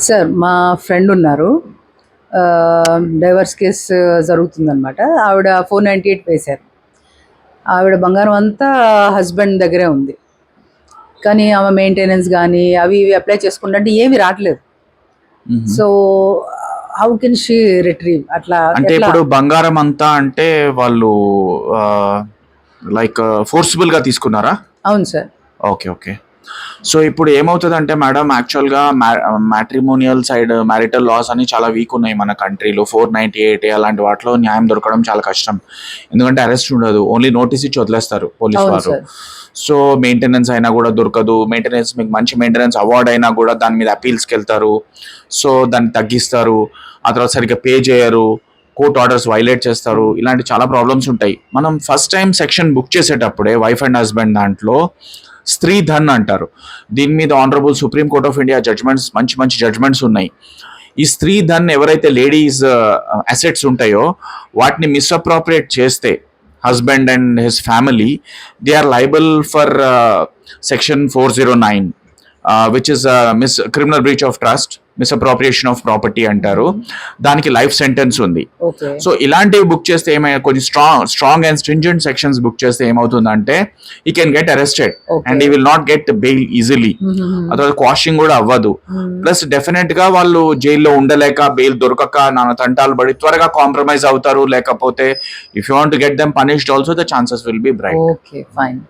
Sir మా friend ఉన్నారు. Divorce case జరుగుతుందనమాట. ఆవిడ 498 వేశారు. ఆవిడ బంగారం అంతా హస్బెండ్ దగ్గరే ఉంది. కానీ ఆమె మెయింటెనెన్స్ కానీ అవి ఇవి అప్లై చేసుకుంటే ఏమి రావట్లేదు. So how can she retrieve అట్లా? అంటే ఇప్పుడు బంగారం అంతా అంటే వాళ్ళు లైక్ ఫోర్సిబుల్ గా తీసుకున్నారా? అవును సార్. Okay okay. సో ఇప్పుడు ఏమవుతుందంటే మేడం, యాక్చువల్గా మ్యాట్రిమోనియల్ సైడ్ మ్యారిటల్ లాస్ అని చాలా వీక్ ఉన్నాయి మన కంట్రీలో. 498 అలాంటి వాటిలో న్యాయం దొరకడం చాలా కష్టం. ఎందుకంటే అరెస్ట్ ఉండదు, ఓన్లీ నోటీస్ ఇచ్చి వదిలేస్తారు పోలీస్ వారు. సో మెయింటెనెన్స్ అయినా కూడా దొరకదు. మెయింటెనెన్స్ మీకు మంచి మెయింటెనెన్స్ అవార్డ్ అయినా కూడా దాని మీద అపీల్స్కి వెళ్తారు. సో దాన్ని తగ్గిస్తారు. ఆ తర్వాత సరిగ్గా పే చేయరు, కోర్ట్ ఆర్డర్స్ వైలేట్ చేస్తారు. ఇలాంటి చాలా ప్రాబ్లమ్స్ ఉంటాయి. మనం ఫస్ట్ టైం సెక్షన్ బుక్ చేసేటప్పుడే వైఫ్ అండ్ హస్బెండ్ దాంట్లో స్త్రీ ధన్ అంటారు. దీని మీద honourable supreme court of India judgments, మంచి మంచి జడ్జ్మెంట్స్ ఉన్నాయి. ఈ స్త్రీ ధన్ ఎవరైతే లేడీస్ అసెట్స్ ఉంటాయో వాటిని మిస్అప్రోప్రియేట్ చేస్తే husband and his family, they are liable for section 409 which is criminal breach of trust, misappropriation of property అంటారు. దానికి లైఫ్ సెంటెన్స్ ఉంది. సో ఇలాంటివి బుక్ చేస్తే కొన్ని strong and stringent sections book చేస్తే ఏమవుతుందంటే he can get arrested and he will not get bail easily. అదొక quashing కూడా అవ్వదు. ప్లస్ డెఫినెట్ గా వాళ్ళు జైల్లో ఉండలేక, బెయిల్ దొరకక నాన్న తంటాలు పడి త్వరగా కాంప్రమైజ్ అవుతారు. లేకపోతే if you want to get them punished also the chances will be bright. Okay fine.